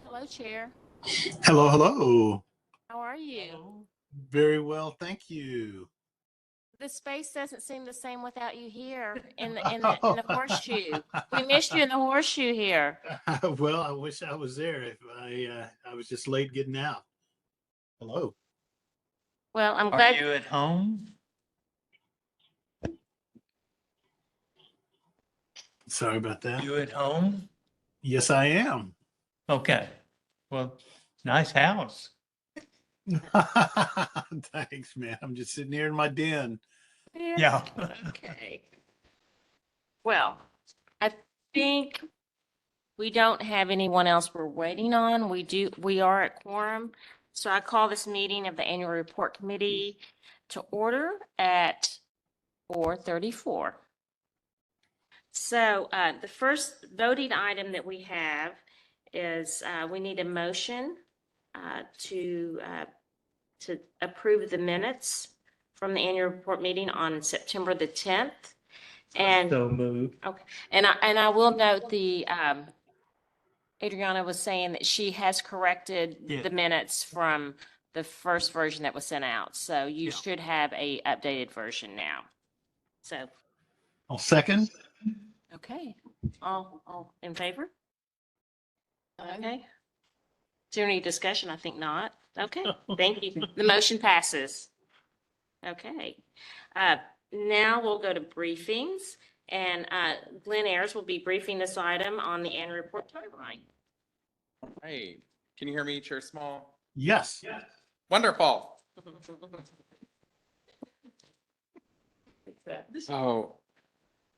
Hello, Chair. Hello, hello. How are you? Very well, thank you. The space doesn't seem the same without you here in the horseshoe. We missed you in the horseshoe here. Well, I wish I was there. If I was just late getting out. Hello. Well, I'm Are glad. you at home? Sorry about that. You at home? Yes, I am. Okay. Well, nice house. Thanks, man. I'm just sitting here in my den. Yeah. Okay. Well, I think we don't have anyone else we're waiting on. We are at quorum. So I call this meeting of the Annual Report Committee to order at 4:34. So the first voting item that we have is we need a motion to approve the minutes from the annual report meeting on September the 10th. And So moved. okay, and I will note the Adriana was saying that she has corrected Yeah. the minutes from the first version that was sent out. So you Yeah. should have a updated version now. So, I'll second. okay, all in favor? Okay. Is there any discussion? I think not. Okay, thank you. The motion passes. Okay. Now we'll go to briefings, and Glenn Ayers will be briefing this item on the annual report timeline. Hey, can you hear me, Chair Small? Yes. Wonderful. Oh,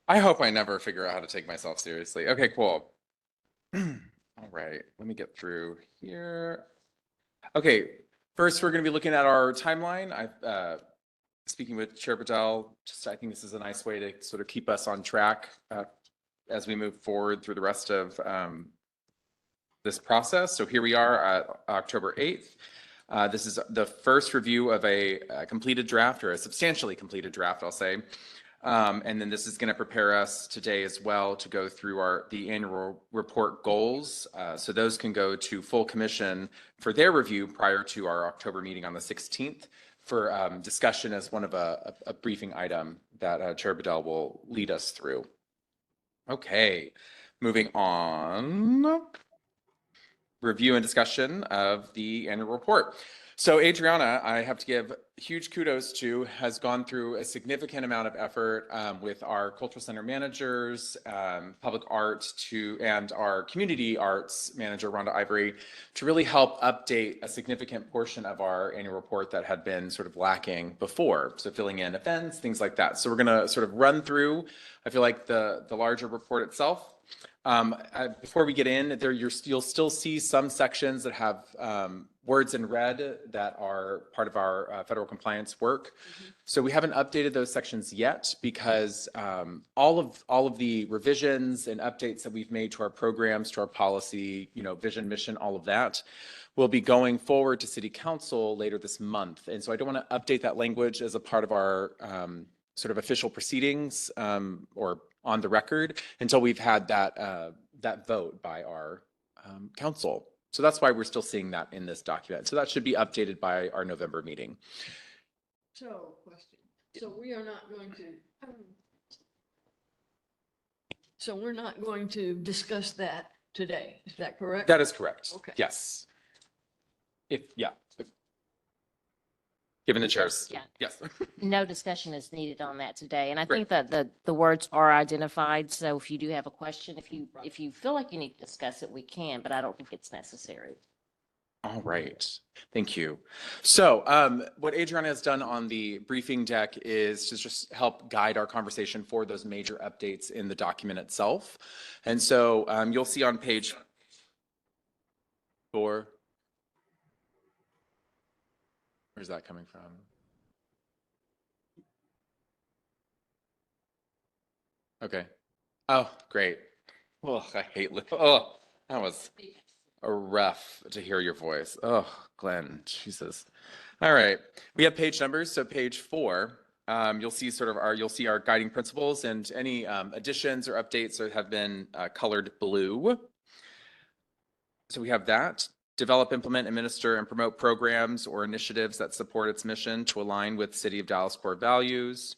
I hope I never figure out how to take myself seriously. Okay, cool. All right, let me get through here. Okay, first we're going to be looking at our timeline. Speaking with Chair Bedell, I think this is a nice way to sort of keep us on track as we move forward through the rest of this process. So here we are at October 8th. This is the first review of a completed draft, or a substantially completed draft, I'll say. And then this is going to prepare us today as well to go through the annual report goals. So those can go to full commission for their review prior to our October meeting on the 16th for discussion as one of a briefing item that Chair Bedell will lead us through. Okay, moving on. Review and discussion of the annual report. So Adriana, I have to give huge kudos to, has gone through a significant amount of effort with our cultural center managers, public art and our community arts manager, Rhonda Ivory, to really help update a significant portion of our annual report that had been sort of lacking before. So filling in events, things like that. So we're gonna sort of run through, I feel like the larger report itself. Before we get in, you'll still see some sections that have words in red that are part of our federal compliance work. So we haven't updated those sections yet because all of the revisions and updates that we've made to our programs, to our policy, vision, mission, all of that will be going forward to City Council later this month. And so I don't want to update that language as a part of our sort of official proceedings or on the record until we've had that vote by our council. So that's why we're still seeing that in this document. So that should be updated by our November meeting. So, question. So we are not going to. So we're not going to discuss that today. Is that correct? That is correct. Okay. Yes. Given the chairs. Yeah. Yes. No discussion is needed on that today. And I Great. think that the words are identified. So if you do have a question, if you feel like you need to discuss it, we can, but I don't think it's necessary. All right. Thank you. So what Adriana has done on the briefing deck is to just help guide our conversation for those major updates in the document itself. And so you'll see on page 4. Where's that coming from? Okay. Oh, great. Oh, I hate. Oh, that was rough to hear your voice. Oh, Glenn, Jesus. All right. We have page numbers. So page 4, you'll see our guiding principles, and any additions or updates that have been colored blue. So we have that. Develop, implement, administer, and promote programs or initiatives that support its mission to align with City of Dallas core values.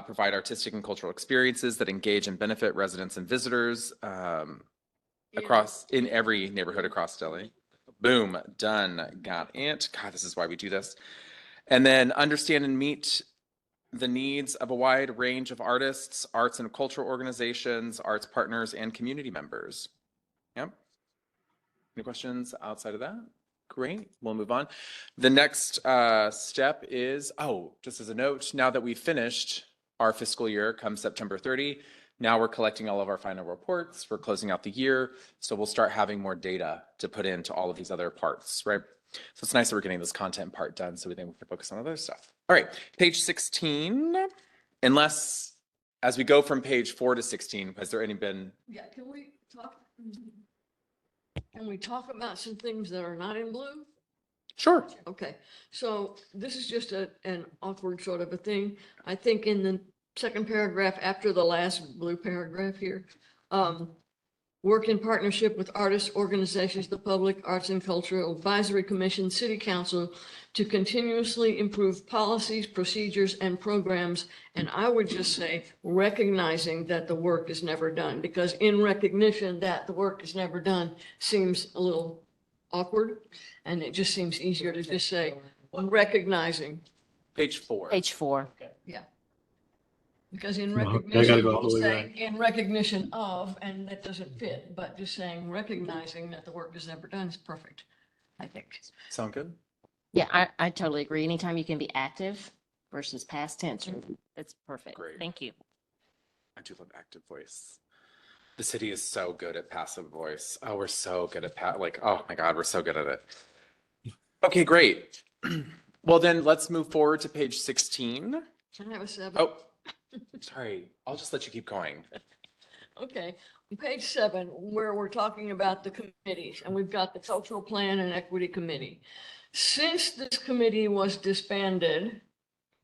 Provide artistic and cultural experiences that engage and benefit residents and visitors in every neighborhood across Delhi. Boom, done, got it. God, this is why we do this. And then understand and meet the needs of a wide range of artists, arts and cultural organizations, arts partners, and community members. Yep. Any questions outside of that? Great, we'll move on. The next step is, just as a note, now that we've finished our fiscal year come September 30, now we're collecting all of our final reports, we're closing out the year, so we'll start having more data to put into all of these other parts, right? So it's nice that we're getting this content part done so we think we can focus on other stuff. All right, page 16, unless, as we go from page 4 to 16, has there any been? Yeah, can we talk about some things that are not in blue? Sure. Okay, so this is just an awkward sort of a thing. I think in the second paragraph after the last blue paragraph here, work in partnership with artists, organizations, the public, arts and cultural advisory commission, city council to continuously improve policies, procedures, and programs. And I would just say recognizing that the work is never done, because in recognition that the work is never done seems a little awkward. And it just seems easier to just say recognizing. Page 4. Page 4. Because in Well, I recognition, gotta go all the way saying in recognition of, and that doesn't fit, but just saying recognizing that the work is never done is perfect, I think. Sound good? Yeah, I totally agree. Anytime you can be active versus past tense, that's perfect. Great. Thank you. I do love active voice. The city is so good at passive voice. Oh, we're so good at oh my God, we're so good at it. Okay, great. Well, then let's move forward to page 16. Can I have a 7? Oh, sorry. I'll just let you keep going. Okay, on page 7, where we're talking about the committees, and we've got the cultural plan and equity committee. Since this committee was disbanded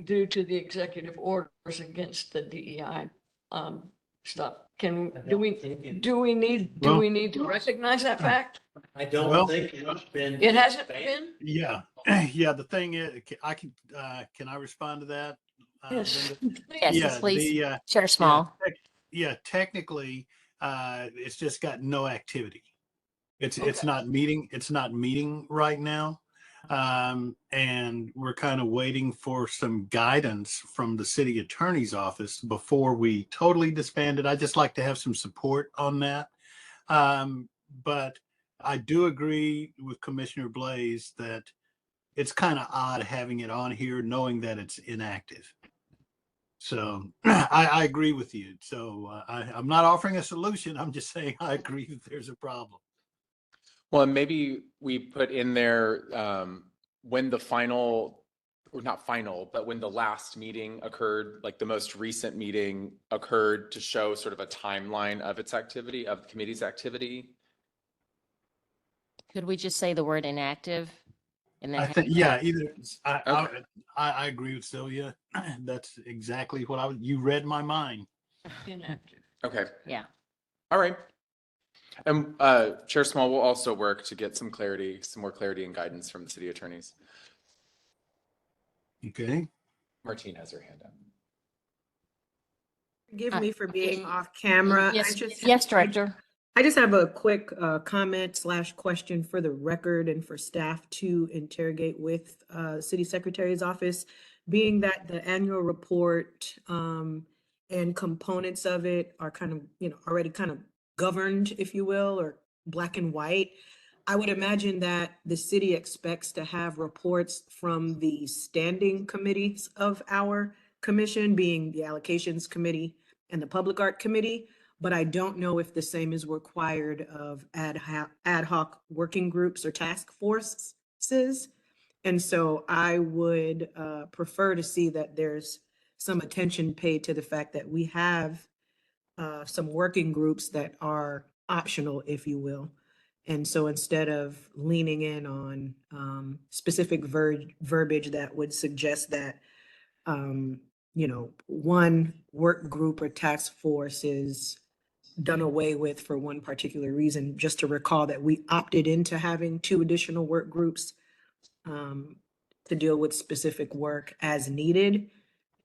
due to the executive orders against the DEI stuff, do we need to recognize that fact? I don't Well- think it's been. It hasn't been? Yeah, yeah, the thing is, can I respond to that? Yes. Linda? Yes, Yeah, please. the, Share small. yeah, technically, it's just got no activity. It's not meeting right now. And we're kind of waiting for some guidance from the city attorney's office before we totally disband it. I just like to have some support on that. But I do agree with Commissioner Blaze that it's kind of odd having it on here, knowing that it's inactive. So I agree with you. So I'm not offering a solution. I'm just saying I agree that there's a problem. Well, and maybe we put in there when the final, or not final, but when the last meeting occurred, like the most recent meeting occurred, to show sort of a timeline of its activity, of the committee's activity. Could we just say the word inactive? And then I have think, yeah, that? either, Okay. I agree with Sylvia. That's exactly what you read my mind. Inactive. Okay. Yeah. All right. And Chair Small will also work to get some more clarity and guidance from the city attorneys. Okay. Martine has her hand up. Forgive me for being off camera. Yes, Director. I just have a quick comment / question for the record and for staff to interrogate with City Secretary's office, being that the annual report and components of it are kind of, already kind of governed, if you will, or black and white. I would imagine that the city expects to have reports from the standing committees of our commission, being the allocations committee and the public art committee. But I don't know if the same is required of ad hoc working groups or task forces. And so I would prefer to see that there's some attention paid to the fact that we have some working groups that are optional, if you will. And so instead of leaning in on specific verbiage that would suggest that, one work group or task force is done away with for one particular reason. Just to recall that we opted into having 2 additional work groups to deal with specific work as needed.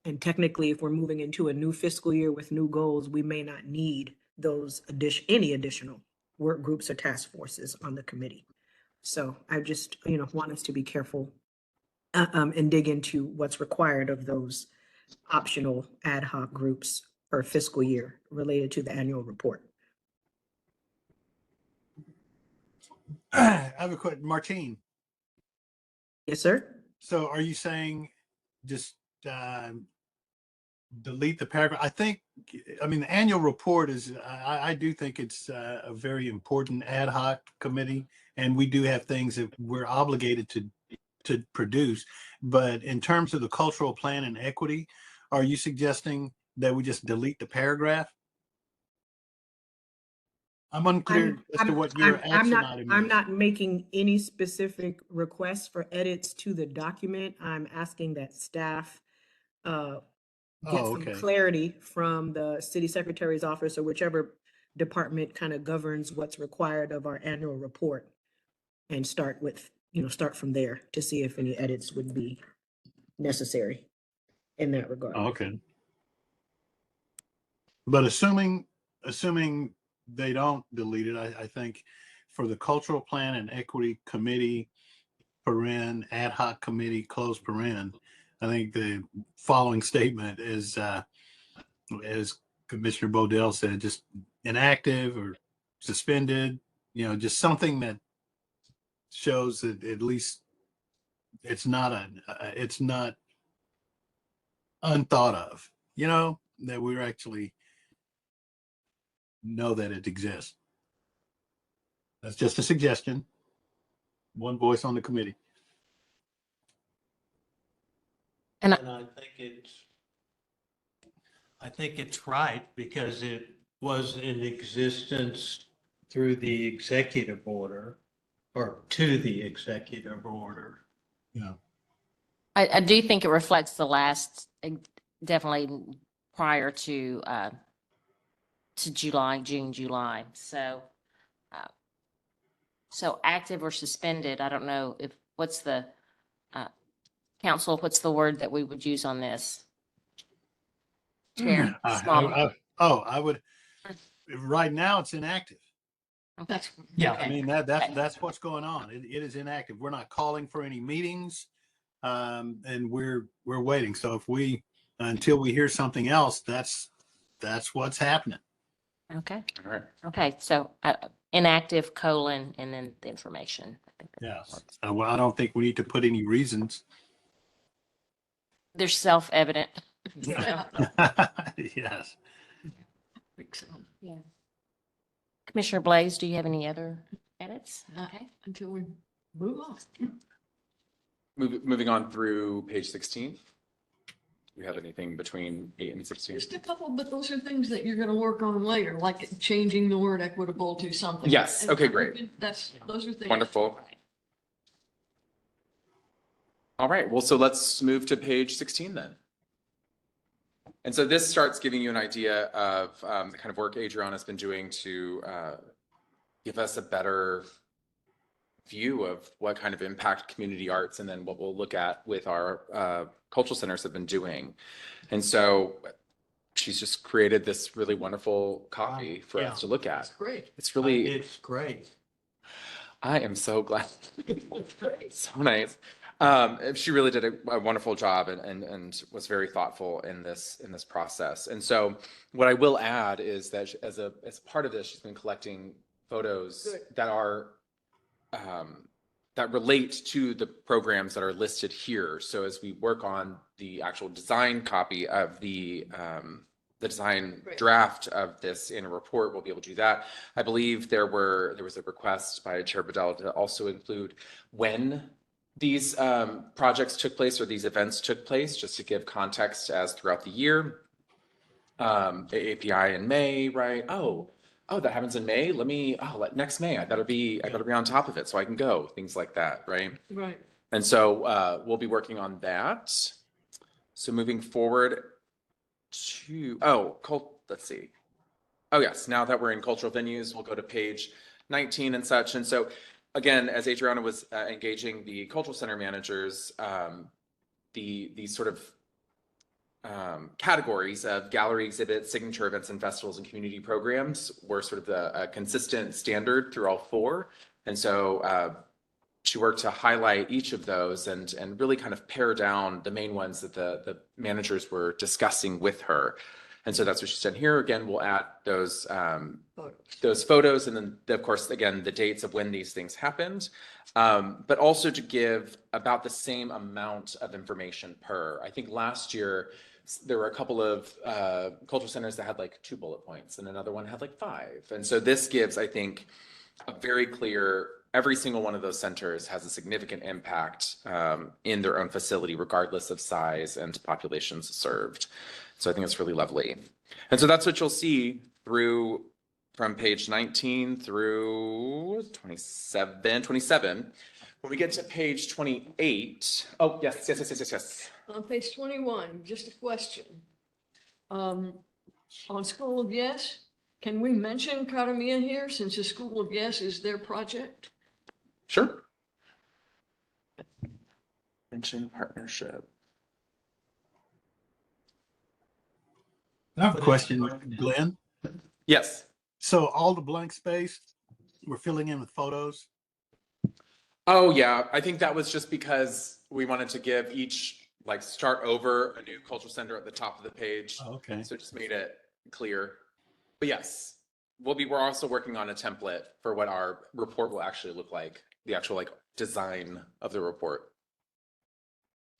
And technically, if we're moving into a new fiscal year with new goals, we may not need those any additional work groups or task forces on the committee. So I just, want us to be careful and dig into what's required of those optional ad hoc groups per fiscal year related to the annual report. I have a question, Martine. Yes, sir? So are you saying just delete the paragraph? I mean, the annual report is, I do think it's a very important ad hoc committee, and we do have things that we're obligated to produce. But in terms of the cultural plan and equity, are you suggesting that we just delete the paragraph? I'm unclear as to what your action item I'm is. not making any specific requests for edits to the document. I'm asking that staff get some Okay. clarity from the city secretary's office or whichever department kind of governs what's required of our annual report, and start from there to see if any edits would be necessary in that regard. Okay. But assuming they don't delete it, I think for the cultural plan and equity committee, paren, ad hoc committee, close paren, I think the following statement is, as Commissioner Bodell said, just inactive or suspended, just something that shows that at least it's not unthought of, that we're actually know that it exists. That's just a suggestion. One voice on the committee. And And I think it's right because it was in existence through the executive order or to the executive order. Yeah. I do think it reflects the last, definitely prior to June, July. So, so active or suspended, I don't know what's the, council, what's the word that we would use on this? Chair, small. I would, right now it's inactive. That's, Yeah. I mean, that's what's going on. It is inactive. We're not calling for any meetings. And we're waiting. So if until we hear something else, that's what's happening. Okay, All right. okay, so inactive colon and then the information. I think that Yes. works. Well, I don't think we need to put any reasons. They're self-evident. yeah. Yes. Yeah. Commissioner Blaze, do you have any other edits? Okay. Until we move on. Moving on through page 16. Do you have anything between 8 and 16? Just a couple, but those are things that you're gonna work on later, like changing the word equitable to something. Yes, okay, great. Those are things. Wonderful. All right, well, so let's move to page 16 then. And so this starts giving you an idea of the kind of work Adriana's been doing to give us a better view of what kind of impact community arts and then what we'll look at with our cultural centers have been doing. And so she's just created this really wonderful copy for us to look That's at. great. It's really, It's great. I am so glad. So nice. She really did a wonderful job and was very thoughtful in this process. And so what I will add is that as part of this, she's been collecting photos Good. that are that relate to the programs that are listed here. So as we work on the actual design copy of the design Great. draft of this in a report, we'll be able to do that. I believe there was a request by Chair Bedell to also include when these projects took place or these events took place, just to give context as throughout the year. The API in May, right? Oh, that happens in May. Next May, I gotta be on top of it so I can go, things like that, right? Right. And so we'll be working on that. So moving forward to, let's see. Oh, yes, now that we're in cultural venues, we'll go to page 19 and such. And so, again, as Adriana was engaging the cultural center managers, the sort of categories of gallery exhibits, signature events and festivals, and community programs were sort of the consistent standard through all four. And so she worked to highlight each of those and really kind of pare down the main ones that the managers were discussing with her. And so that's what she's done here. Again, we'll add those photos and then, of course, again, the dates of when these things happened, but also to give about the same amount of information per. I think last year, there were a couple of cultural centers that had like 2 bullet points and another one had like 5. And so this gives, I think, a very clear, every single one of those centers has a significant impact in their own facility, regardless of size and populations served. So I think it's really lovely. And so that's what you'll see through from page 19 through 27. When we get to page 28, oh, yes. On page 21, just a question. On School of Yes, can we mention Karamia here since the School of Yes is their project? Sure. Mention partnership. I have a question, Glenn. Yes. So all the blank space, we're filling in with photos? Oh, yeah. I think that was just because we wanted to give each, like, start over a new cultural center at the top of the page. Oh, okay. So it just made it clear. But yes, we're also working on a template for what our report will actually look like, the actual like design of the report.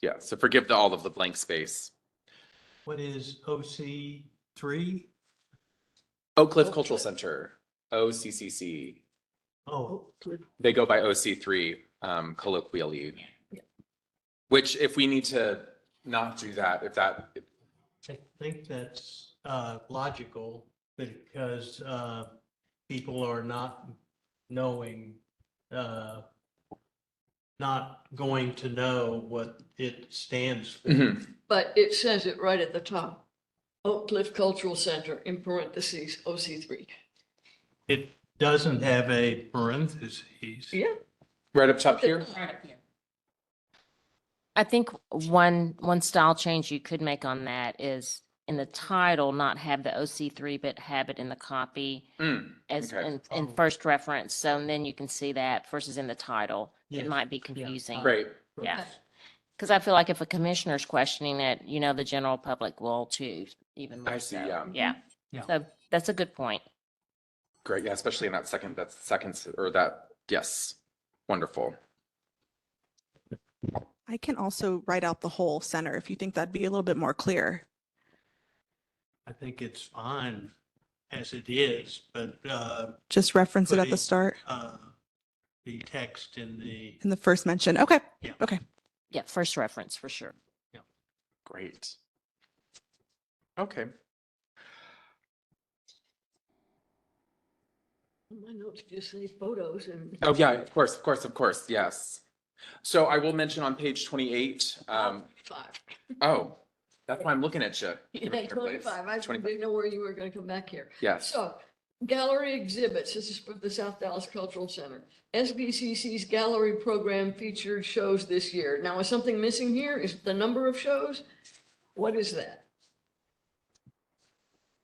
Yeah, so forgive all of the blank space. What is OC3? Oak Cliff Cultural Center, OCCC. Oh, They go by OC3 colloquially. Which if we need to not do that, I think that's logical because people are not knowing, not going to know what it stands for. Mhm. But it says it right at the top. Oak Cliff Cultural Center, in parentheses, OC3. It doesn't have a parentheses. Yeah. Right up top here. I think one style change you could make on that is in the title, not have the OC3, but have it in the copy as okay. in first reference. So and then you can see that versus in the title. It Yes. might be confusing. Great. Yeah. Because I feel like if a commissioner's questioning it, the general public will too, even more I see, so. yeah. Yeah. Yeah. So that's a good point. Great. Yeah, especially in that second, yes. Wonderful. I can also write out the whole center if you think that'd be a little bit more clear. I think it's fine as it is, but Just reference it at the Putting- start the text in the, in the first mention. Okay. Yeah. Okay. Yeah, first reference for sure. Great. Okay. My notes just say photos and. Oh, yeah, of course, yes. So I will mention on page 28, 5. oh, that's why I'm looking at you. Yeah, Commissioner Place. 25. I 25. didn't know where you were going to come back here. Yes. So, gallery exhibits, this is for the South Dallas Cultural Center. SBCC's gallery program featured shows this year. Now, is something missing here? Is the number of shows? What is that?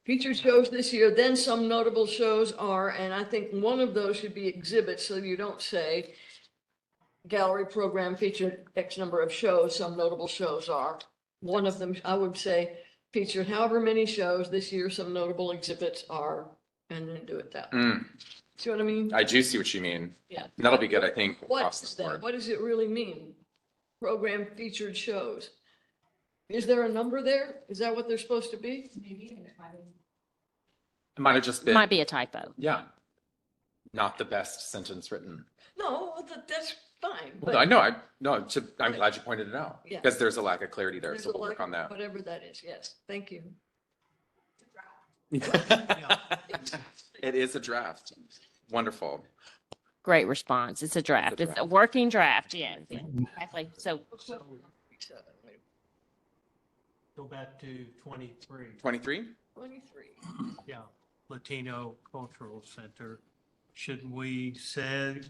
Featured shows this year, then some notable shows are, and I think one of those should be exhibits, so you don't say gallery program featured X number of shows, some notable shows are. One of them, I would say, featured however many shows this year, some notable exhibits are, and then do it that way. Mm, See what I mean? I do see what you mean. Yeah. That'll be good, I think. What across is the that? board. What does it really mean? Program featured shows. Is there a number there? Is that what they're supposed to be? It might have just been, Might be a typo. yeah, not the best sentence written. No, that's fine. Well, but I know, I'm glad you pointed it out. Yeah. Because there's a lack of clarity there, there's so a we'll work lack on of that. Whatever that is, yes. Thank you. It is a draft. Wonderful. Great response. It's a draft. It's a draft. working draft. Yeah, exactly. So go back to 23. 23? 23. Yeah. Latino Cultural Center. Shouldn't we say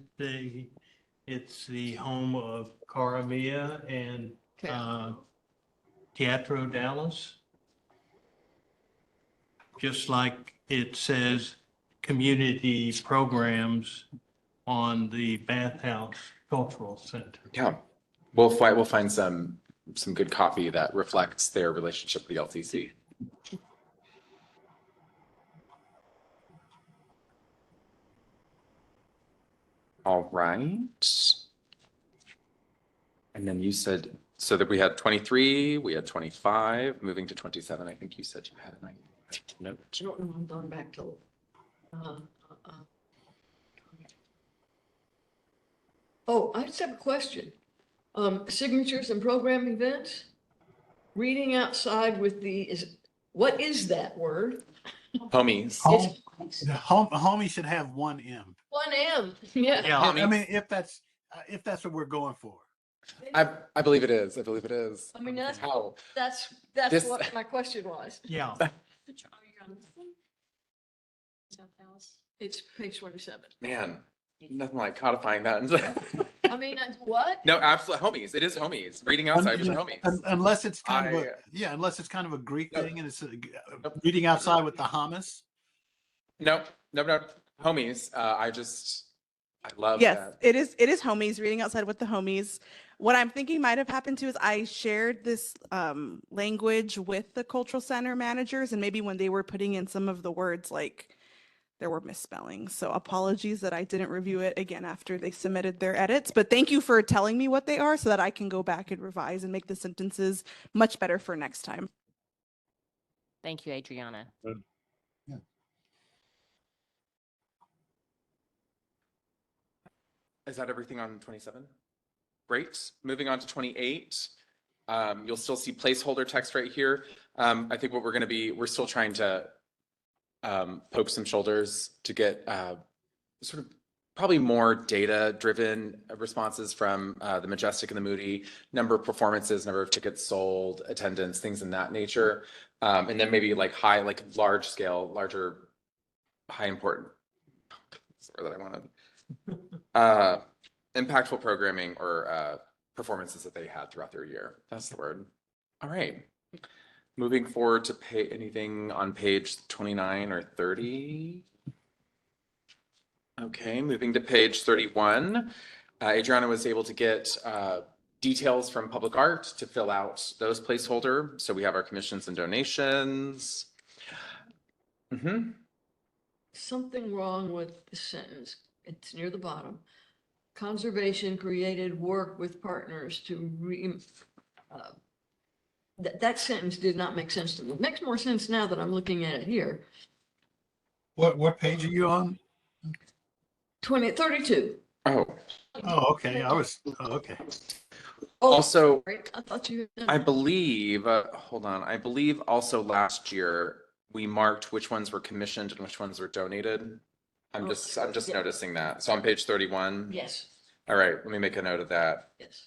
it's the home of Cara Mia and Teatro Dallas? Just like it says community programs on the Bathhouse Cultural Center. Yeah, we'll find some good copy that reflects their relationship with the LTC. All right. And then you said, so that we had 23, we had 25, moving to 27. I think you said you had a note. I don't know, I'm going back to. Oh, I just have a question. Signatures and program events? Reading outside with what is that word? Homies. Home- It's The homie should have one M. 1M, yeah. Yeah. I mean, if that's what we're going for. I believe it is. I believe it is. I mean, that's This- what my question was. Yeah. It's page 27. Man, nothing like codifying that. I mean, what? No, absolutely. Homies. It is homies. Reading outside with your homies. Unless it's kind of I- unless it's kind of a Greek No. thing and it's reading outside with the hummus. No. Homies. I love Yes, that. it is homies, reading outside with the homies. What I'm thinking might have happened too is I shared this language with the cultural center managers, and maybe when they were putting in some of the words, like there were misspellings. So apologies that I didn't review it again after they submitted their edits, but thank you for telling me what they are so that I can go back and revise and make the sentences much better for next time. Thank you, Adriana. Is that everything on 27? Great. Moving on to 28. You'll still see placeholder text right here. I think what we're still trying to poke some shoulders to get sort of probably more data-driven responses from the Majestic and the Moody, number of performances, number of tickets sold, attendance, things in that nature. And then maybe like large scale, larger, high important, that's the word that I wanted. Impactful programming or performances that they had throughout their year. That's the word. All right. Moving forward to anything on page 29 or 30. Okay, moving to page 31. Adriana was able to get details from Public Art to fill out those placeholder. So we have our commissions and donations. Something wrong with the sentence. It's near the bottom. Conservation created work with partners to that sentence did not make sense to me. It makes more sense now that I'm looking at it here. What page are you on? 32. Oh, Oh, okay. Okay. Oh, also, right. I thought you had I done. believe, hold on, I believe also last year we marked which ones were commissioned and which ones were donated. I'm just yeah. noticing that. So on page 31. Yes, All right, let me make a note of that. yes.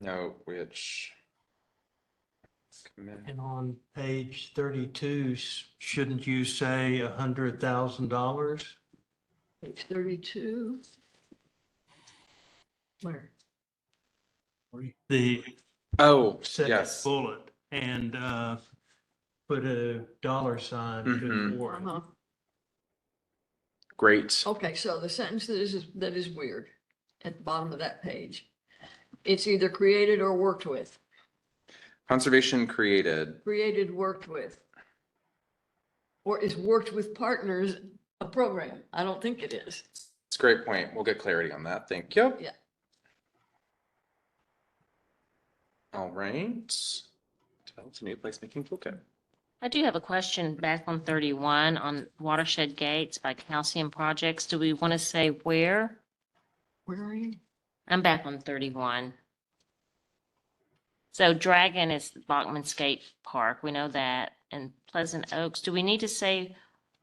Note which. And on page 32, shouldn't you say $100,000? Page 32. Where? The Oh, second yes. bullet and put a dollar sign before it. Uh-huh. Great. Okay, so the sentence that is weird at the bottom of that page. It's either created or worked with. Conservation created. Created, worked with. Or is worked with partners a program? I don't think it is. It's a great point. We'll get clarity on that. Thank you. Yeah. All right. Developed a new placemaking toolkit. I do have a question back on 31 on Watershed Gates by Calcium Projects. Do we want to say where? Where are you? I'm back on 31. So Dragon is Bachman Skate Park. We know that. And Pleasant Oaks. Do we need to say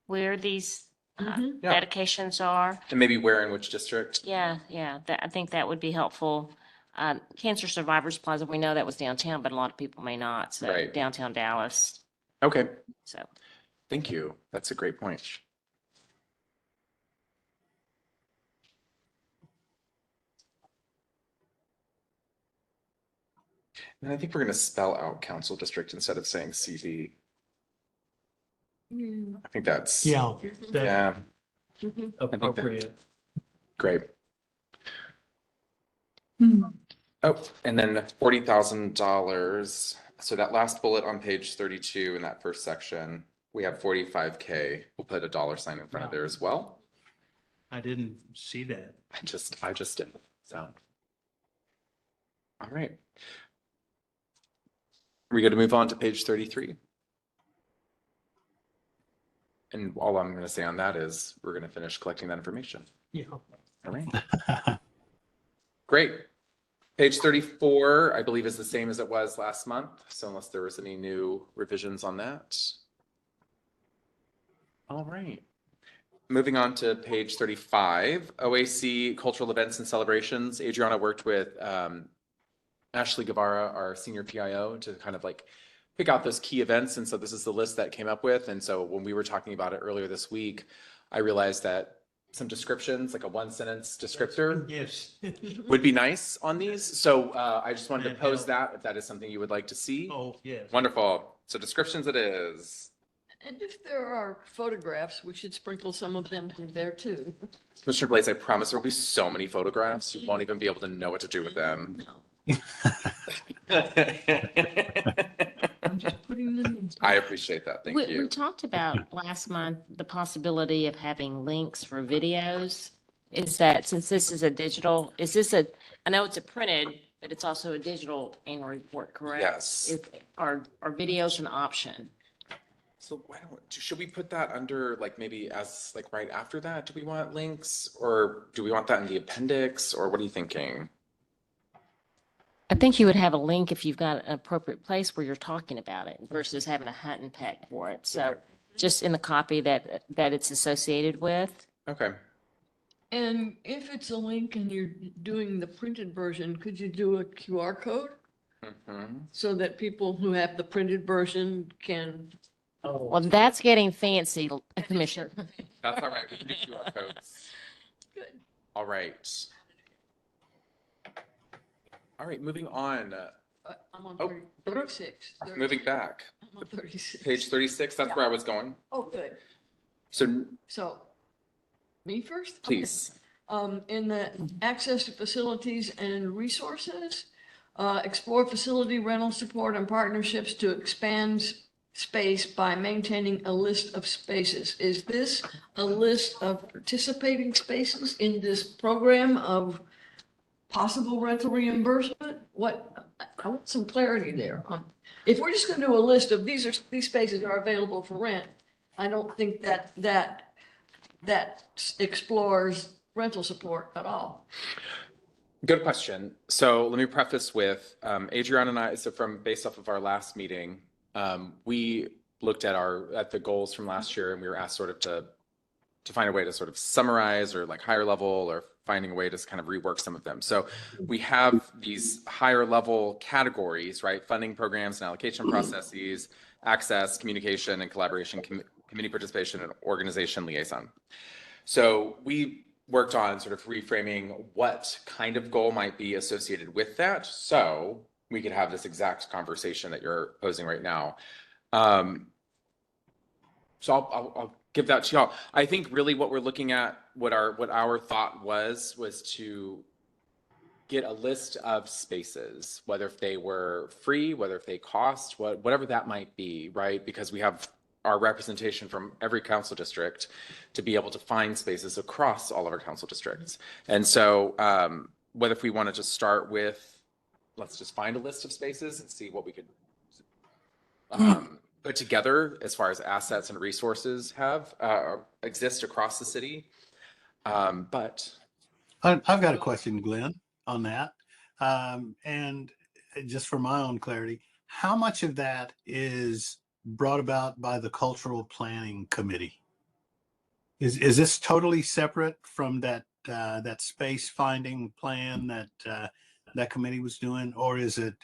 where these Mhm. Yeah. dedications are? And maybe where in which district? Yeah, I think that would be helpful. Cancer Survivors Plaza, we know that was downtown, but a lot of people may not. So Right. downtown Dallas. Okay. So Thank you. That's a great point. And I think we're gonna spell out council district instead of saying CV. I think that's. Yeah, that's Yeah, Mhm. appropriate. great. Oh, and then $40,000. So that last bullet on page 32 in that first section, we have 45K. We'll put a dollar sign in front of there as well. I didn't see that. I just did. So. All right. We got to move on to page 33. And all I'm going to say on that is we're going to finish collecting that information. Yeah. All right. Great. Page 34, I believe, is the same as it was last month. So unless there was any new revisions on that. All right. Moving on to page 35, OAC cultural events and celebrations. Adriana worked with Ashley Guevara, our senior PIO, to kind of like pick out those key events. And so this is the list that came up with. And so when we were talking about it earlier this week, I realized that some descriptions, like a one sentence descriptor, Yes. would be nice on these. So I just wanted to That pose helps. that if that is something you would like to see. Oh, yes. Wonderful. So descriptions it is. And if there are photographs, we should sprinkle some of them in there too. Commissioner Blaze, I promise there will be so many photographs, you won't even be able to know what to do with them. No, I'm just putting them in. I appreciate that. Thank We you. talked about last month, the possibility of having links for videos. Is that, since this is a digital, is this I know it's a printed, but it's also a digital annual report, correct? Yes. Are videos an option? So should we put that under like maybe as like right after that? Do we want links or do we want that in the appendix or what are you thinking? I think you would have a link if you've got an appropriate place where you're talking about it versus having a hunt and peck for it. So just in the copy that it's associated with. Okay. And if it's a link and you're doing the printed version, could you do a QR code Mhm. so that people who have the printed version can? Well, that's getting fancy, Commissioner. That's all right. We can do QR codes. Good. All right. All right, moving on. I'm on Oh. 36. Moving back. I'm on 36. Page 36, that's where I was going. Oh, good. So So, me first? Okay. please. In the access to facilities and resources, explore facility rental support and partnerships to expand space by maintaining a list of spaces. Is this a list of participating spaces in this program of possible rental reimbursement? I want some clarity there. If we're just gonna do a list of these spaces are available for rent, I don't think that explores rental support at all. Good question. So let me preface with Adriana and I, so based off of our last meeting, we looked at the goals from last year and we were asked sort of to find a way to sort of summarize or like higher level or finding a way to kind of rework some of them. So we have these higher level categories, right? Funding programs and allocation processes, access, communication and collaboration, community participation and organization liaison. So we worked on sort of reframing what kind of goal might be associated with that. So we could have this exact conversation that you're posing right now. So I'll give that to y'all. I think really what we're looking at, what our thought was to get a list of spaces, whether if they were free, whether if they cost, whatever that might be, right? Because we have our representation from every council district to be able to find spaces across all of our council districts. And so whether if we want to just start with, let's just find a list of spaces and see what we could put together as far as assets and resources exist across the city. But I've got a question, Glenn, on that. And just for my own clarity, how much of that is brought about by the Cultural Planning Committee? Is this totally separate from that space finding plan that committee was doing, or is it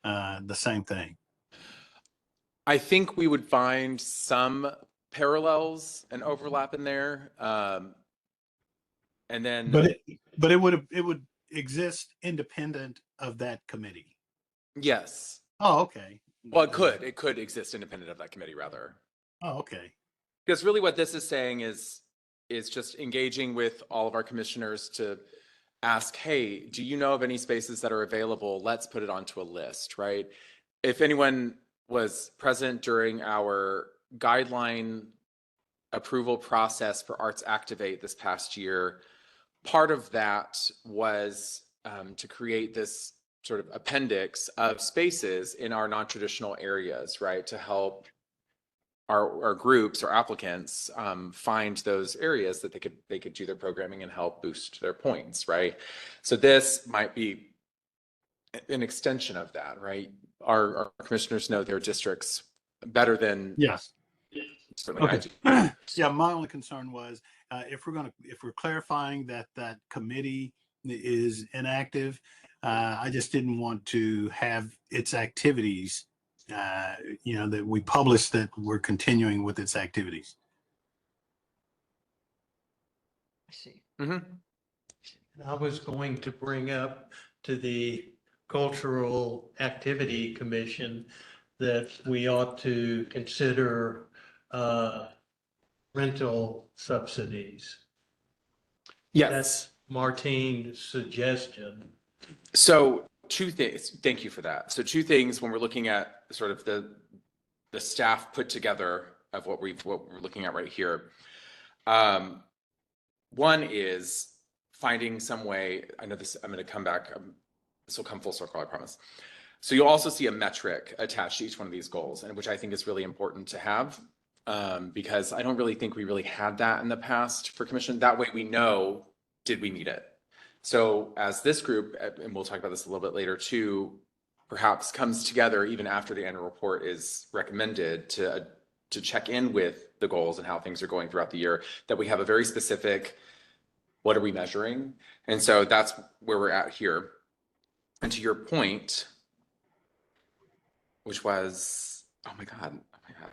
the same thing? I think we would find some parallels and overlap in there. And then, But it would exist independent of that committee. Yes. Oh, okay. Well, it could exist independent of that committee rather. Oh, okay. Because really what this is saying is just engaging with all of our commissioners to ask, hey, do you know of any spaces that are available? Let's put it onto a list, right? If anyone was present during our guideline approval process for Arts Activate this past year, part of that was to create this sort of appendix of spaces in our non-traditional areas, right? To help our groups or applicants find those areas that they could do their programming and help boost their points, right? So this might be an extension of that, right? Our commissioners know their districts better than Yes. certainly I Okay. do. Yeah, my only concern was if we're clarifying that that committee is inactive, I just didn't want to have its activities, that we publish that we're continuing with its activities. I see. Mhm. I was going to bring up to the Cultural Activity Commission that we ought to consider rental subsidies. Yes. That's Martine's suggestion. So two things. Thank you for that. So two things when we're looking at sort of the staff put together of what we're looking at right here. One is finding some way. I know this. I'm going to come back. This will come full circle. I promise. So you'll also see a metric attached to each one of these goals, and which I think is really important to have, because I don't really think we really had that in the past for commission. That way we know, did we meet it? So as this group, and we'll talk about this a little bit later too, perhaps comes together even after the annual report is recommended to check in with the goals and how things are going throughout the year, that we have a very specific, what are we measuring? And so that's where we're at here. And to your point, which was, oh my God.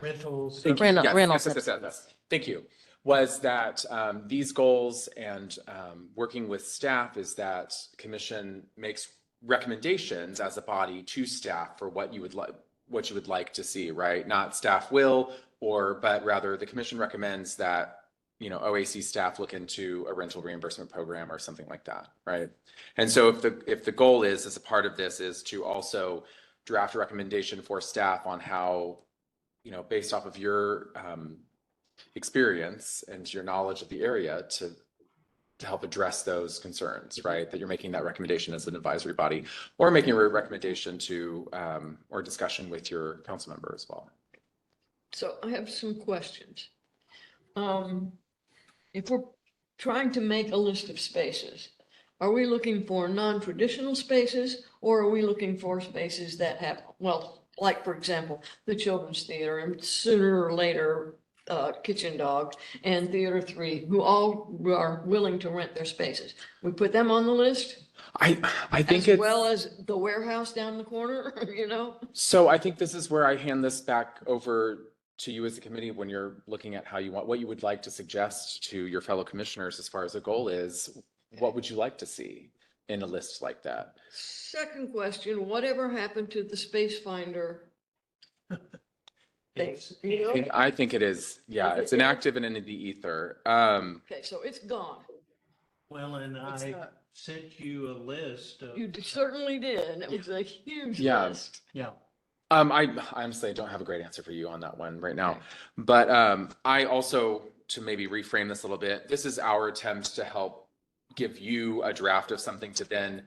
Rentals. Thank you. Rental- Yes, rental yes. Thank you. Was that these goals and working with staff is that commission makes recommendations as a body to staff for what you would like to see, right? Not staff will, but rather the commission recommends that, OAC staff look into a rental reimbursement program or something like that, right? And so if the goal is, as a part of this, is to also draft a recommendation for staff on how, based off of your experience and your knowledge of the area to help address those concerns, right? That you're making that recommendation as an advisory body, or making a recommendation to or discussion with your council member as well. So I have some questions. If we're trying to make a list of spaces, are we looking for non-traditional spaces, or are we looking for spaces that have, well, like, for example, the Children's Theater and sooner or later, Kitchen Dog and Theater 3, who all are willing to rent their spaces? We put them on the list? I think As well as the warehouse down the corner, So I think this is where I hand this back over to you as a committee when you're looking at what you would like to suggest to your fellow commissioners as far as a goal is. What would you like to see in a list like that? Second question, whatever happened to the Space Finder thing? It's- I think it is, yeah, it's inactive and in the ether. Okay, so it's gone. Well, and I sent you a list of. You certainly did. It was a huge Yeah. list. Yeah. I honestly don't have a great answer for you on that one right now. Okay. But I also, to maybe reframe this a little bit, this is our attempt to help give you a draft of something to then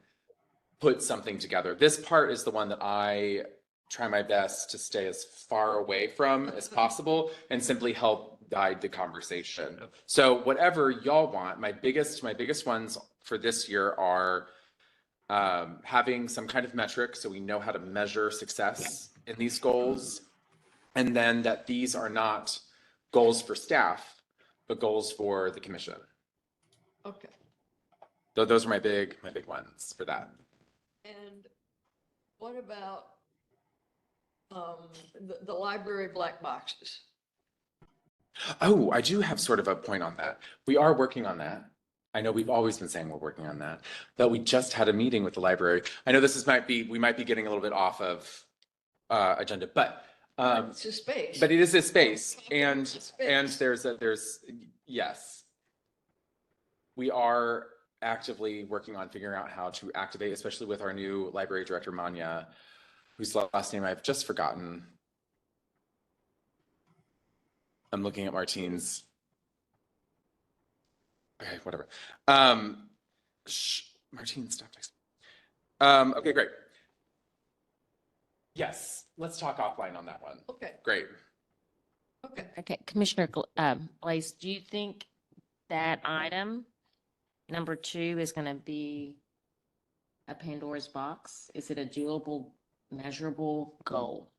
put something together. This part is the one that I try my best to stay as far away from as possible and simply help guide the conversation. So whatever y'all want, my biggest ones for this year are having some kind of metric so we know how to measure success in these goals. And then that these are not goals for staff, but goals for the commission. Okay. So those are my big ones for that. And what about the library black boxes? Oh, I do have sort of a point on that. We are working on that. I know we've always been saying we're working on that, but we just had a meeting with the library. I know we might be getting a little bit off of agenda, but It's a space. but it is a space and It's a space. yes. We are actively working on figuring out how to activate, especially with our new library director, Manya, whose last name I've just forgotten. I'm looking at Martine's. Okay, whatever. Martine, stop texting. Okay, great. Yes, let's talk offline on that one. Okay, Great. okay. Okay, Commissioner Blaze, do you think that item, number 2, is going to be a Pandora's box? Is it a doable, measurable goal?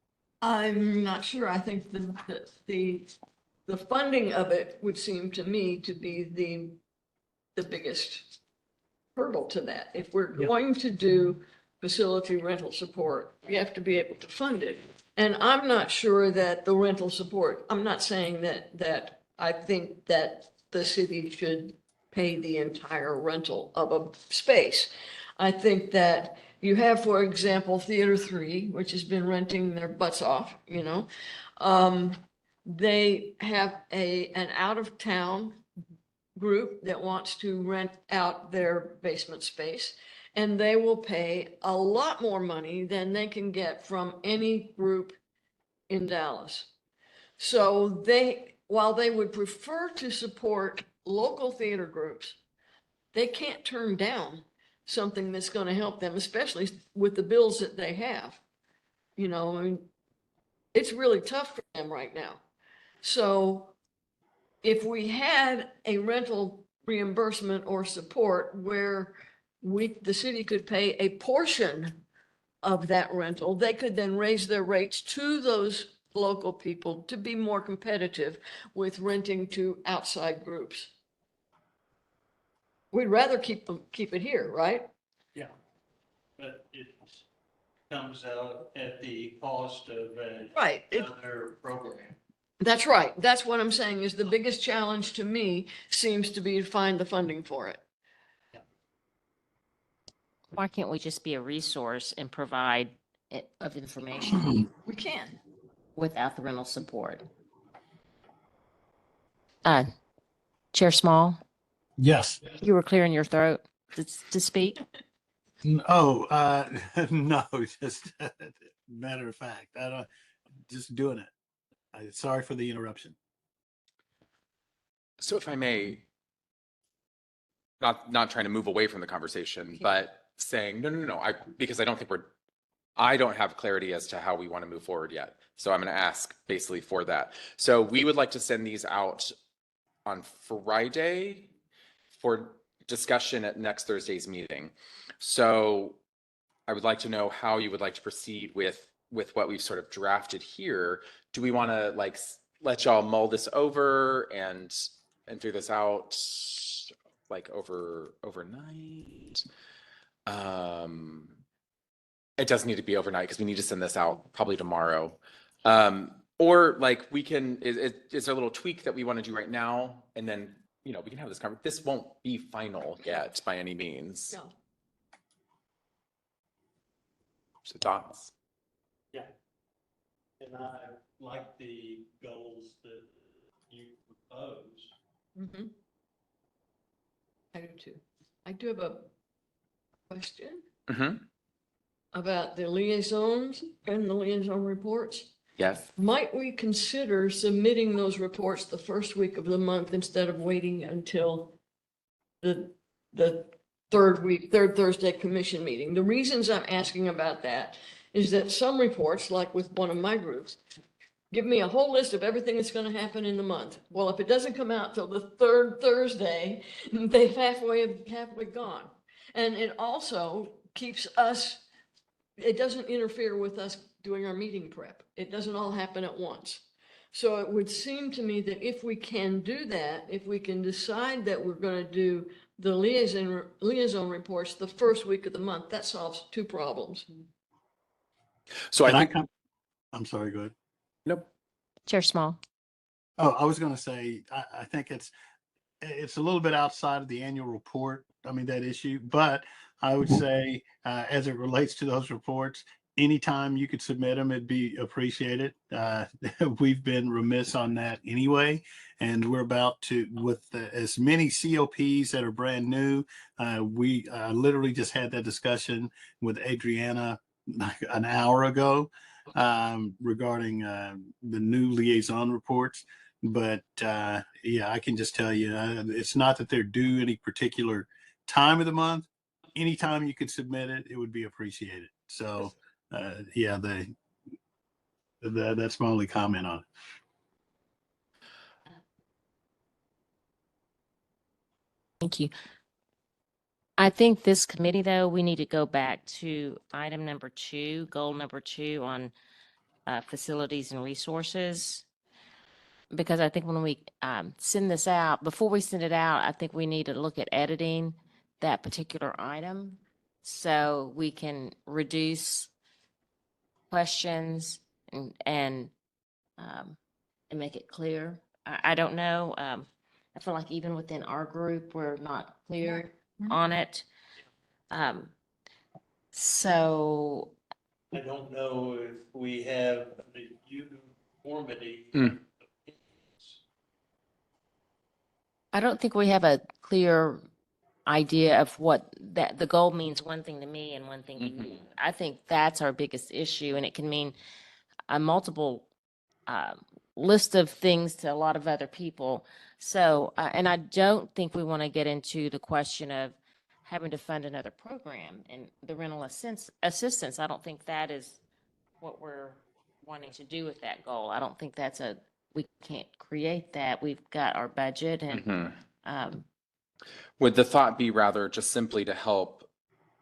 I'm not sure. I think the funding of it would seem to me to be the biggest hurdle to that. If we're going to do facility rental support, we have to be able to fund it. And I'm not sure that the rental support, I'm not saying that I think that the city should pay the entire rental of a space. I think that you have, for example, Theater 3, which has been renting their butts off, you know. They have an out-of-town group that wants to rent out their basement space, and they will pay a lot more money than they can get from any group in Dallas. So while they would prefer to support local theater groups, they can't turn down something that's going to help them, especially with the bills that they have. You know, I mean, it's really tough for them right now. So if we had a rental reimbursement or support where the city could pay a portion of that rental, they could then raise their rates to those local people to be more competitive with renting to outside groups. We'd rather keep it here, right? Yeah, but it comes out at the cost of Right. another program. That's right. That's what I'm saying is the biggest challenge to me seems to be to find the funding for it. Why can't we just be a resource and provide it of information We can. without the rental support? Chair Small, Yes. you were clearing your throat to speak? Oh, no, just matter of fact, I don't, just doing it. Sorry for the interruption. So if I may, not trying to move away from the conversation, but saying, no, because I don't have clarity as to how we want to move forward yet. So I'm going to ask basically for that. So we would like to send these out on Friday for discussion at next Thursday's meeting. So I would like to know how you would like to proceed with what we've sort of drafted here. Do we want to like let y'all mull this over and figure this out like overnight? It doesn't need to be overnight because we need to send this out probably tomorrow. Or like we can, is there a little tweak that we want to do right now? And then, we can have this conversation. This won't be final yet by any means. No. So thoughts? Yeah. And I like the goals that you propose. Mhm. I do too. I do have a question Mm-hmm. about the liaisons and the liaison reports. Yes. Might we consider submitting those reports the first week of the month instead of waiting until the third Thursday commission meeting? The reasons I'm asking about that is that some reports, like with one of my groups, give me a whole list of everything that's going to happen in the month. Well, if it doesn't come out till the third Thursday, they've halfway gone. And it also keeps us, it doesn't interfere with us doing our meeting prep. It doesn't all happen at once. So it would seem to me that if we can do that, if we can decide that we're going to do the liaison reports the first week of the month, that solves two problems. So Can I I think, come? I'm sorry, go ahead. nope. Chair Small. Oh, I was going to say, I think it's a little bit outside of the annual report. I mean, that issue, but I would say, as it relates to those reports, anytime you could submit them, it'd be appreciated. We've been remiss on that anyway, and we're about to, with as many COPs that are brand new. We literally just had that discussion with Adriana like an hour ago regarding the new liaison reports. But yeah, I can just tell you, it's not that they're due any particular time of the month. Anytime you could submit it, it would be appreciated. So yeah, that's my only comment on it. Thank you. I think this committee, though, we need to go back to item number 2, goal number 2 on facilities and resources. Because I think when we send this out, before we send it out, I think we need to look at editing that particular item so we can reduce questions and make it clear. I don't know. I feel like even within our group, we're not clear on it. So I don't know if we have the uniformity. I don't think we have a clear idea of what that the goal means one thing to me and one thing to you. I think that's our biggest issue, and it can mean a multiple list of things to a lot of other people. So, and I don't think we want to get into the question of having to fund another program and the rental assistance. I don't think that is what we're wanting to do with that goal. I don't think we can't create that. We've got our budget and, Would the thought be rather just simply to help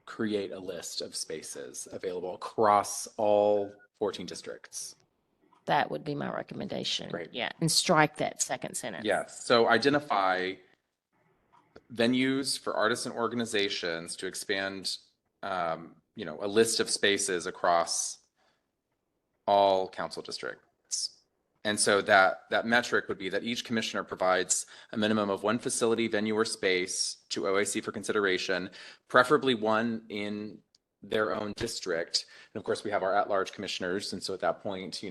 create a list of spaces available across all 14 districts? that would be my recommendation. Right. Yeah. And strike that second sentence. Yes. So identify venues for artists and organizations to expand, a list of spaces across all council districts. And so that metric would be that each commissioner provides a minimum of one facility, venue, or space to OAC for consideration, preferably one in their own district. And of course, we have our at-large commissioners. And so at that point,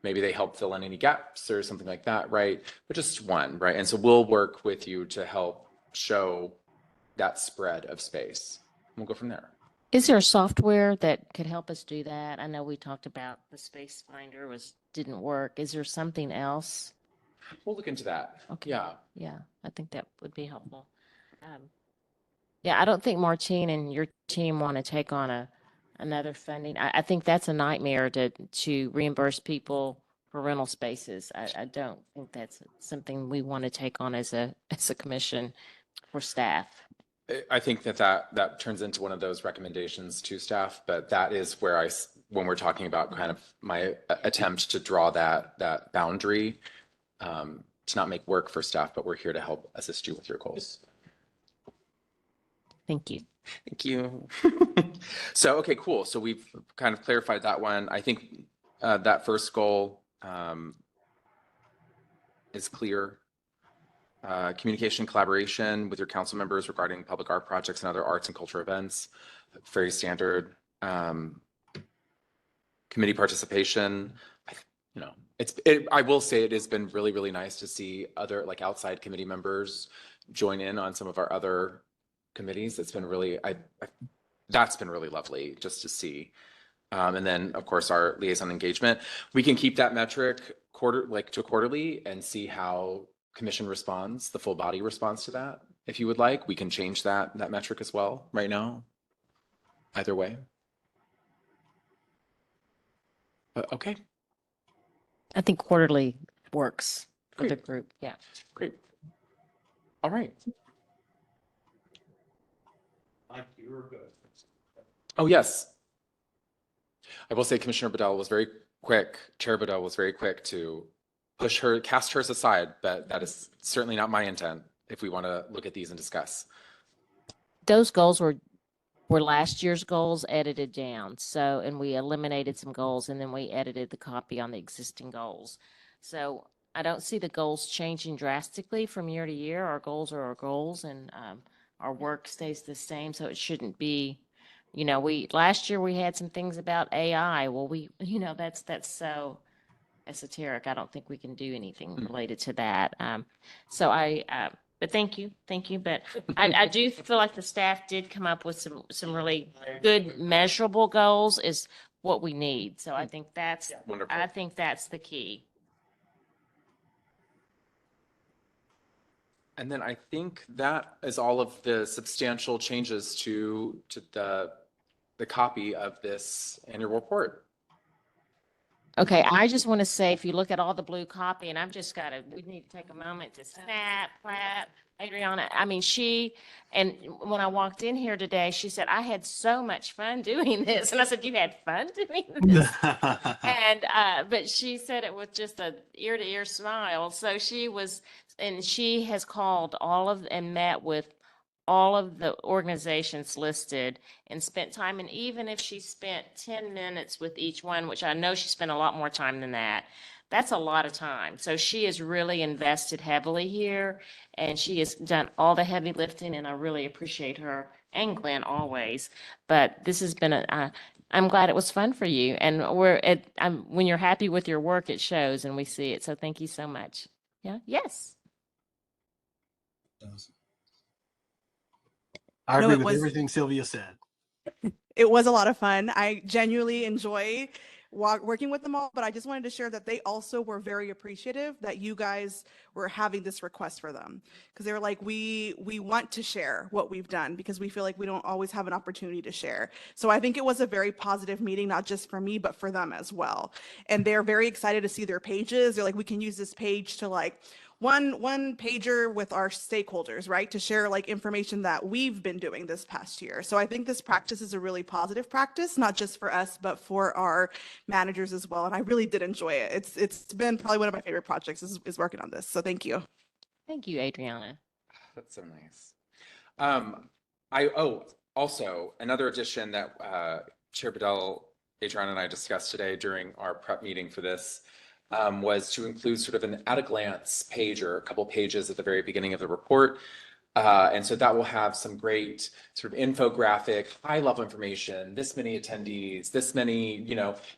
maybe they help fill in any gaps or something like that, right? But just one, right? And so we'll work with you to help show that spread of space. We'll go from there. Is there a software that could help us do that? I know we talked about the Space Finder didn't work. Is there something else? We'll look into that. Okay. Yeah. Yeah, I think that would be helpful. Yeah, I don't think Martine and your team want to take on another funding. I think that's a nightmare to reimburse people for rental spaces. I don't think that's something we want to take on as a commission for staff. I think that turns into one of those recommendations to staff, but that is where when we're talking about kind of my attempt to draw that boundary, to not make work for staff, but we're here to help assist you with your goals. Thank you. Thank you. So, okay, cool. So we've kind of clarified that one. I think that first goal is clear. Communication, collaboration with your council members regarding public art projects and other arts and culture events, very standard. Committee participation, I will say it has been really, really nice to see other outside committee members join in on some of our other committees. It's been really, that's been really lovely just to see. And then of course our liaison engagement, we can keep that metric quarterly and see how commission responds, the full body responds to that. If you would like, we can change that metric as well right now. Either way. Okay. I think quarterly works for the group. Yeah. Great. All right. Mike, you were good. Oh, yes. I will say Commissioner Bedell was very quick, Chair Bedell was very quick to cast hers aside, but that is certainly not my intent if we want to look at these and discuss. Those goals were last year's goals edited down. So, and we eliminated some goals and then we edited the copy on the existing goals. So I don't see the goals changing drastically from year to year. Our goals are our goals and, our work stays the same, so it shouldn't be, last year we had some things about AI. Well, that's so esoteric. I don't think we can do anything related to that. But thank you. But I do feel like the staff did come up with some really good measurable goals is what we need. So I think Wonderful. that's the key. And then I think that is all of the substantial changes to the copy of this annual report. Okay, I just want to say, if you look at all the blue copy, and we need to take a moment to clap, Adriana. I mean, and when I walked in here today, she said, I had so much fun doing this. And I said, you had fun doing this? And, but she said it with just a ear to ear smile. So she has called and met with all of the organizations listed and spent time. And even if she spent 10 minutes with each one, which I know she spent a lot more time than that, that's a lot of time. So she has really invested heavily here and she has done all the heavy lifting and I really appreciate her and Glenn always. But this has been I'm glad it was fun for you. And when you're happy with your work, it shows and we see it. So thank you so much. Yeah. Yes. I No, agree it with was- everything Sylvia said. It was a lot of fun. I genuinely enjoy working with them all, but I just wanted to share that they also were very appreciative that you guys were having this request for them because they were like, we want to share what we've done because we feel like we don't always have an opportunity to share. So I think it was a very positive meeting, not just for me, but for them as well. And they're very excited to see their pages. They're like, we can use this page to like one pager with our stakeholders, right? To share like information that we've been doing this past year. So I think this practice is a really positive practice, not just for us, but for our managers as well. And I really did enjoy it. It's been probably one of my favorite projects is working on this. So thank you. Thank you, Adriana. That's so nice. Also another addition that Chair Bedell, Adriana and I discussed today during our prep meeting for this was to include sort of an at a glance page or a couple pages at the very beginning of the report. And so that will have some great sort of infographic, high level information, this many attendees, this many,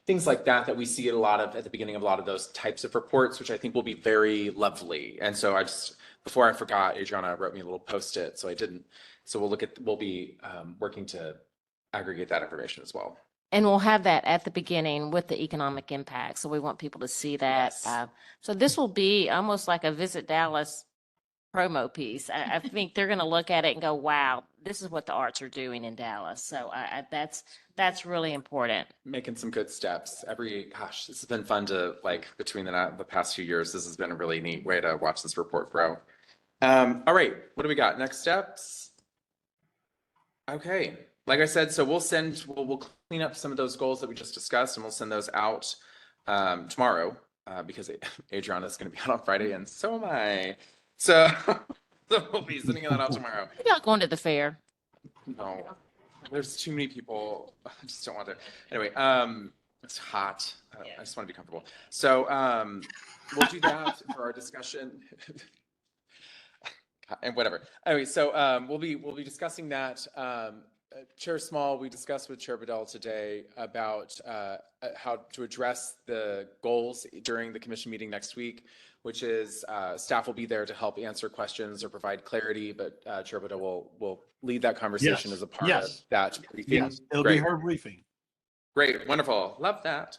things like that we see at the beginning of a lot of those types of reports, which I think will be very lovely. And so before I forgot, Adriana wrote me a little post-it, so I didn't. So we'll be working to aggregate that information as well. And we'll have that at the beginning with the economic impact. So we want people to see that. Yes. So this will be almost like a Visit Dallas promo piece. I think they're going to look at it and go, wow, this is what the arts are doing in Dallas. So that's really important. Making some good steps. This has been fun to between the past few years. This has been a really neat way to watch this report grow. All right, what do we got? Next steps. Okay, like I said, so we'll clean up some of those goals that we just discussed and we'll send those out tomorrow because Adriana is going to be out on Friday and so am I. So we'll be sending that out tomorrow. Maybe I'll go into the fair. No, there's too many people. I just don't want to. Anyway, it's hot. I just want to be comfortable. So we'll do that for our discussion. And whatever. Anyway, so we'll be discussing that. Chair Small, we discussed with Chair Bedell today about how to address the goals during the commission meeting next week, which is staff will be there to help answer questions or provide clarity, but Chair Bedell will lead that conversation Yes. as a part Yes. of that briefing. Yes, it'll be her briefing. Great, wonderful, love that.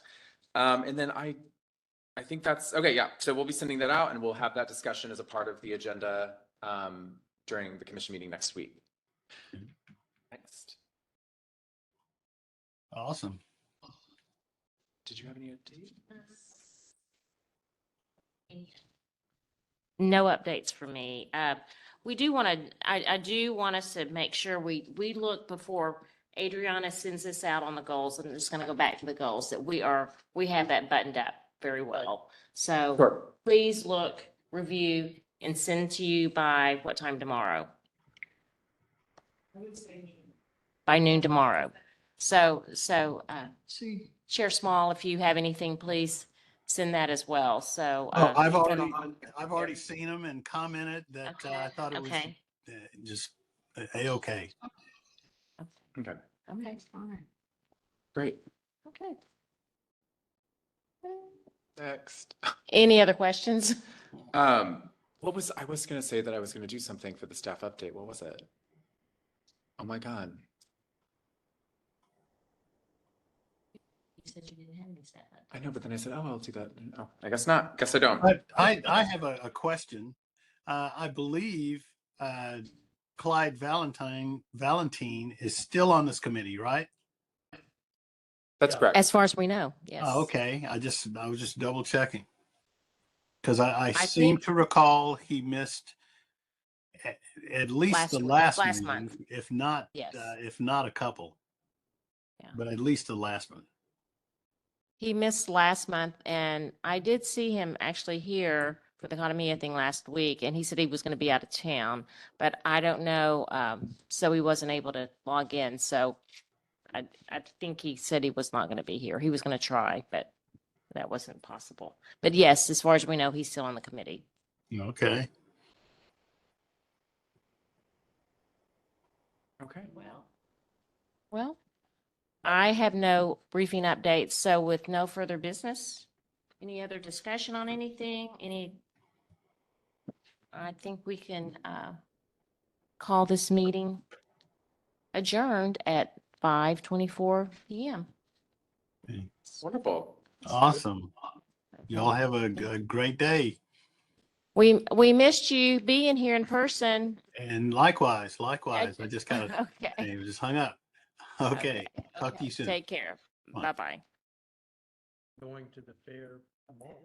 And then I think that's okay. Yeah, so we'll be sending that out, and we'll have that discussion as a part of the agenda during the commission meeting next week. Next. Awesome. Did you have any updates? No updates for me. We do want to, I do want us to make sure we look before Adriana sends this out on the goals. I'm just going to go back to the goals that we have that buttoned up very well. So Sure. please look, review, and send to you by what time tomorrow? By noon tomorrow. So See, Chair Small, if you have anything, please send that as well, so. Oh, I've he's gonna- already seen them and commented that I thought it was Okay, just A-okay. Okay, okay, fine, great. okay. Next. Any other questions? I was gonna say that I was gonna do something for the staff update. What was it? Oh my God. You said you didn't have any stuff. I know, but then I said, oh, I'll do that. Oh, I guess not. Guess I don't. But I have a question. I believe Clyde Valentine is still on this committee, right? that's correct. As far as we know, yes. Oh, okay. I was just double checking. Because I I seem think- to recall he missed at least Last the week- last last meeting, month. if not Yes. a couple. Yeah. But at least the last one. He missed last month, and I did see him actually here for the Economia thing last week, and he said he was going to be out of town, but I don't know, so he wasn't able to log in, so I think he said he was not going to be here. He was going to try, but that wasn't possible. But yes, as far as we know, he's still on the committee. Okay. Okay. Well, I have no briefing updates, so with no further business, any other discussion on anything, I think we can call this meeting adjourned at 5:24 PM. Wonderful. Awesome. Y'all have a great day. We missed you being here in person. And likewise. I just kind of, Okay. just hung up. Okay. Talk to you soon. Take care. Bye. Bye-bye. Going to the fair tomorrow.